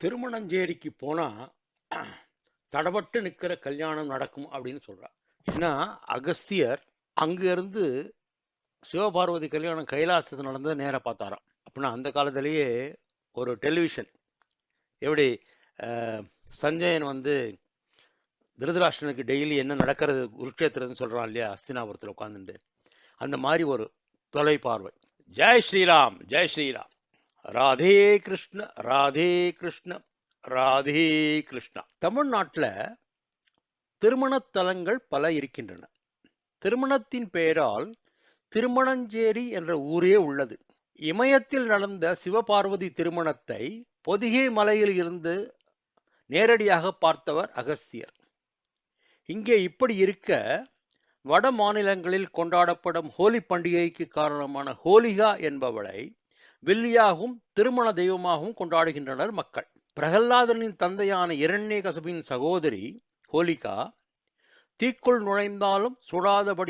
திருமணஞ்சேரிக்கு போனா தடபட்டு நிக்கிற கல்யாணம் நடக்கும் அப்படின்னு சொல்றா. ஏன்னா அகஸ்தியர் அங்க இருந்து சிவபார்வதி கல்யாணம் கைலாசத்துல நடந்ததை நேரா பார்த்தாராம். அப்படின்னா அந்த காலத்திலேயே ஒரு டெலிவிஷன் எப்படி சஞ்சயன் வந்து திருதராஷ்டிரனுக்கு டெய்லி என்ன நடக்கிறது குருட்சேத்திரன்னு சொல்றான் இல்லையா, அஸ்தினாபுரத்தில் உட்காந்துட்டு, அந்த மாதிரி ஒரு தொலைப்பார்வை. ஜெய் ஸ்ரீராம், ஜெய் ஸ்ரீராம், ராதே கிருஷ்ண, ராதே கிருஷ்ண, ராதே கிருஷ்ணா. தமிழ்நாட்டில் திருமணத்தலங்கள் பல இருக்கின்றன. திருமணத்தின் பெயரால் திருமணஞ்சேரி என்ற ஊரே உள்ளது. இமயத்தில் நடந்த சிவபார்வதி திருமணத்தை பொதிகை மலையில் இருந்து நேரடியாக பார்த்தவர் அகஸ்தியர். இங்கே இப்படி இருக்க, வட மாநிலங்களில் கொண்டாடப்படும் ஹோலி பண்டிகைக்கு காரணமான ஹோலிகா என்பவளை வில்லியாகவும் திருமண தெய்வமாகவும் கொண்டாடுகின்றனர் மக்கள். பிரகல்லாதனின் தந்தையான இரண்யகசிபின் சகோதரி ஹோலிகா தீக்குள் நுழைந்தாலும் சுடாதபடி